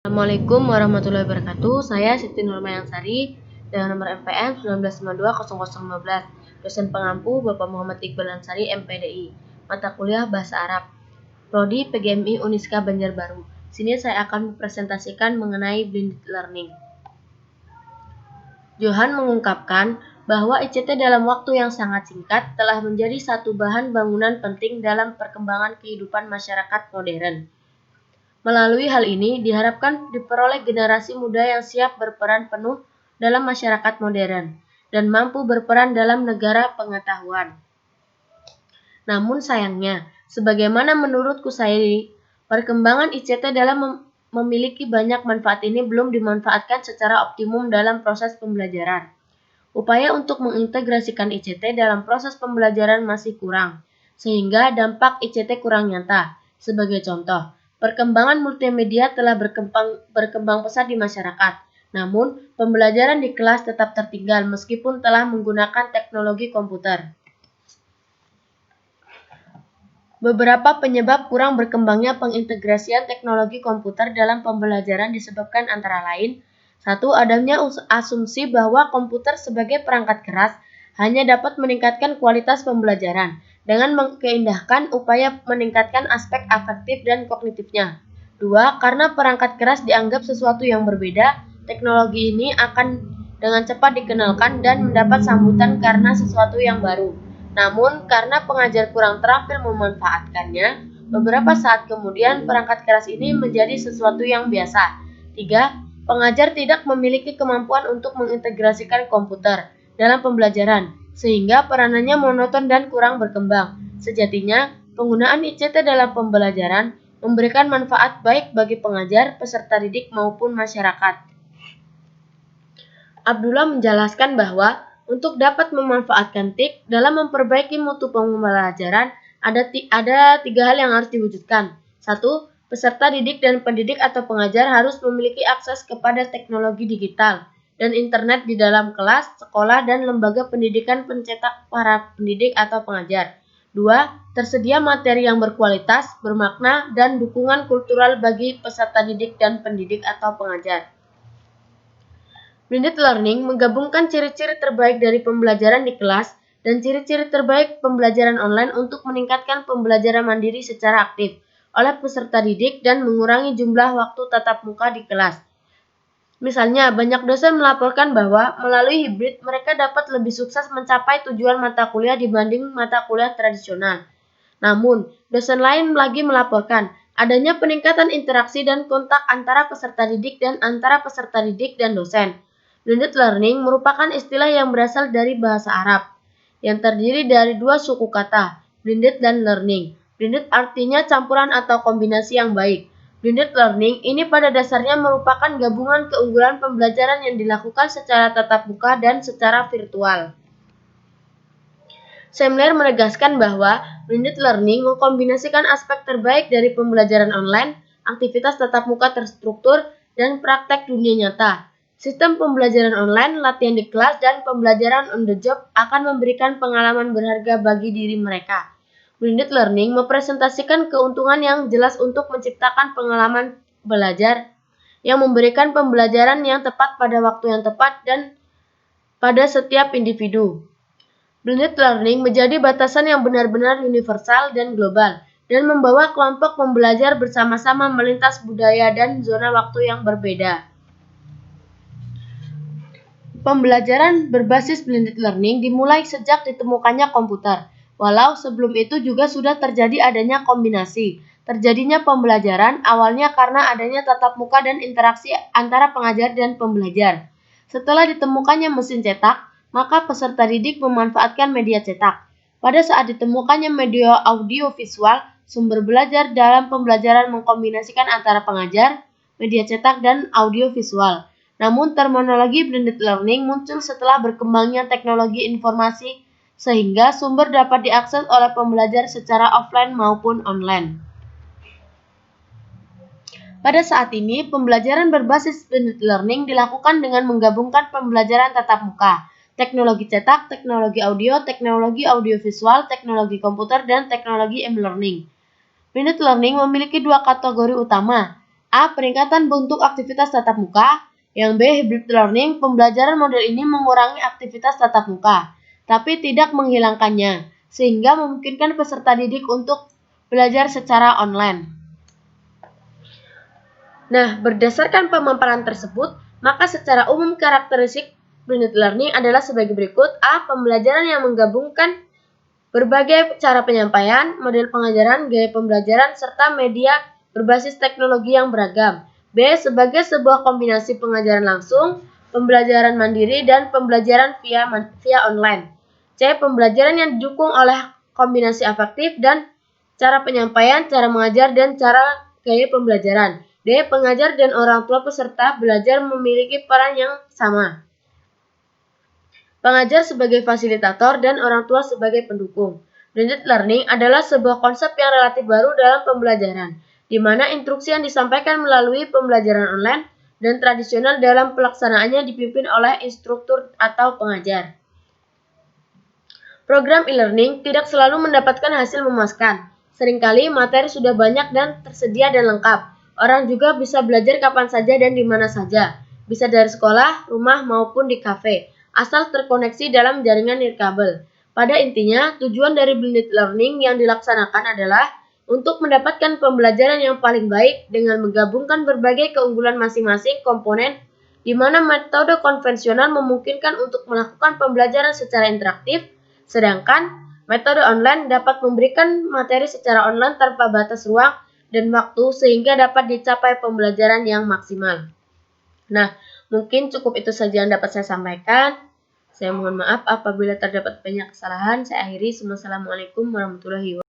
Assalamualaikum warahmatullahi wabarakatuh. Saya Siti Nurmayansari dengan nomor MPN 19920015. Dosen pengampu Bapak Muhammad Iqbal Ansari, MPDI. Mata kuliah Bahasa Arab. Prodi PGMI Uniska Banjarbaru. Sini saya akan mempresentasikan mengenai blended learning. Johan mengungkapkan bahwa ICT dalam waktu yang sangat singkat telah menjadi satu bahan bangunan penting dalam perkembangan kehidupan masyarakat modern. Melalui hal ini, diharapkan diperoleh generasi muda yang siap berperan penuh dalam masyarakat modern dan mampu berperan dalam negara pengetahuan. Namun sayangnya, sebagaimana menurut Kusairi, perkembangan ICT dalam memiliki banyak manfaat ini belum dimanfaatkan secara optimum dalam proses pembelajaran. Upaya untuk mengintegrasikan ICT dalam proses pembelajaran masih kurang, sehingga dampak ICT kurang nyata. Sebagai contoh, perkembangan multimedia telah berkembang pesat di masyarakat, namun pembelajaran di kelas tetap tertinggal meskipun telah menggunakan teknologi komputer. Beberapa penyebab kurang berkembangnya pengintegrasian teknologi komputer dalam pembelajaran disebabkan antara lain: 1. Adanya asumsi bahwa komputer sebagai perangkat keras hanya dapat meningkatkan kualitas pembelajaran dengan mengindahkan upaya meningkatkan aspek afektif dan kognitifnya. 2. Karena perangkat keras dianggap sesuatu yang berbeda, teknologi ini akan dengan cepat dikenalkan dan mendapat sambutan karena sesuatu yang baru. Namun, karena pengajar kurang terampil memanfaatkannya, beberapa saat kemudian perangkat keras ini menjadi sesuatu yang biasa. 3. Pengajar tidak memiliki kemampuan untuk mengintegrasikan komputer dalam pembelajaran, sehingga peranannya monoton dan kurang berkembang. Sejatinya, penggunaan ICT dalam pembelajaran memberikan manfaat baik bagi pengajar, peserta didik, maupun masyarakat. Abdullah menjelaskan bahwa untuk dapat memanfaatkan TIK dalam memperbaiki mutu pembelajaran, ada 3 hal yang harus diwujudkan. 1. Peserta didik dan pendidik atau pengajar harus memiliki akses kepada teknologi digital dan internet di dalam kelas, sekolah, dan lembaga pendidikan pencetak para pendidik atau pengajar. 2. Tersedia materi yang berkualitas, bermakna, dan dukungan kultural bagi peserta didik dan pendidik atau pengajar. Blended learning menggabungkan ciri-ciri terbaik dari pembelajaran di kelas dan ciri-ciri terbaik pembelajaran online untuk meningkatkan pembelajaran mandiri secara aktif oleh peserta didik dan mengurangi jumlah waktu tatap muka di kelas. Misalnya, banyak dosen melaporkan bahwa melalui hibrid mereka dapat lebih sukses mencapai tujuan mata kuliah dibanding mata kuliah tradisional. Namun, dosen lain lagi melaporkan adanya peningkatan interaksi dan kontak antara peserta didik dan antara peserta didik dan dosen. Blended learning merupakan istilah yang berasal dari bahasa Arab, yang terdiri dari 2 suku kata, blended dan learning. Blended artinya campuran atau kombinasi yang baik. Blended learning ini pada dasarnya merupakan gabungan keunggulan pembelajaran yang dilakukan secara tatap muka dan secara virtual. Semler menegaskan bahwa blended learning mengkombinasikan aspek terbaik dari pembelajaran online, aktivitas tatap muka terstruktur, dan praktek dunia nyata. Sistem pembelajaran online, latihan di kelas, dan pembelajaran on the job akan memberikan pengalaman berharga bagi diri mereka. Blended learning mempresentasikan keuntungan yang jelas untuk menciptakan pengalaman belajar yang memberikan pembelajaran yang tepat pada waktu yang tepat dan pada setiap individu. Blended learning menjadi batasan yang benar-benar universal dan global, dan membawa kelompok pembelajar bersama-sama melintas budaya dan zona waktu yang berbeda. Pembelajaran berbasis blended learning dimulai sejak ditemukannya komputer, walau sebelum itu juga sudah terjadi adanya kombinasi. Terjadinya pembelajaran awalnya karena adanya tatap muka dan interaksi antara pengajar dan pembelajar. Setelah ditemukannya mesin cetak, maka peserta didik memanfaatkan media cetak. Pada saat ditemukannya media audio-visual, sumber belajar dalam pembelajaran mengkombinasikan antara pengajar, media cetak, dan audio-visual. Namun, terminologi blended learning muncul setelah berkembangnya teknologi informasi sehingga sumber dapat diakses oleh pembelajar secara offline maupun online. Pada saat ini, pembelajaran berbasis blended learning dilakukan dengan menggabungkan pembelajaran tatap muka, teknologi cetak, teknologi audiovisual, teknologi komputer, dan teknologi e-learning. Blended learning memiliki 2 kategori utama, A. Peningkatan bentuk aktivitas tatap muka. Yang B. Hybrid learning. Pembelajaran model ini mengurangi aktivitas tatap muka, tapi tidak menghilangkannya, sehingga memungkinkan peserta didik untuk belajar secara online. Nah, berdasarkan pemaparan tersebut, maka secara umum karakteristik blended learning adalah sebagai berikut. A. Pembelajaran yang menggabungkan berbagai cara penyampaian, model pengajaran, gaya pembelajaran, serta media berbasis teknologi yang beragam. B. Sebagai sebuah kombinasi pengajaran langsung, pembelajaran mandiri, dan pembelajaran via online. C. Pembelajaran yang didukung oleh kombinasi afektif dan cara penyampaian, cara mengajar, dan cara gaya pembelajaran. D. Pengajar dan orang tua peserta belajar memiliki peran yang sama. Pengajar sebagai fasilitator dan orang tua sebagai pendukung. Blended learning adalah sebuah konsep yang relatif baru dalam pembelajaran, di mana instruksi yang disampaikan melalui pembelajaran online dan tradisional dalam pelaksanaannya dipimpin oleh instruktur atau pengajar. Program e-learning tidak selalu mendapatkan hasil memuaskan. Seringkali materi sudah banyak dan tersedia dan lengkap. Orang juga bisa belajar kapan saja dan di mana saja. Bisa dari sekolah, rumah, maupun di kafe, asal terkoneksi dalam jaringan nirkabel. Pada intinya, tujuan dari blended learning yang dilaksanakan adalah untuk mendapatkan pembelajaran yang paling baik dengan menggabungkan berbagai keunggulan masing-masing komponen, di mana metode konvensional memungkinkan untuk melakukan pembelajaran secara interaktif, sedangkan metode online dapat memberikan materi secara online tanpa batas ruang dan waktu sehingga dapat dicapai pembelajaran yang maksimal. Nah, mungkin cukup itu saja yang dapat saya sampaikan. Saya mohon maaf apabila terdapat banyak kesalahan. Saya akhiri. Wassalamualaikum warahmatullahi wabarakatuh.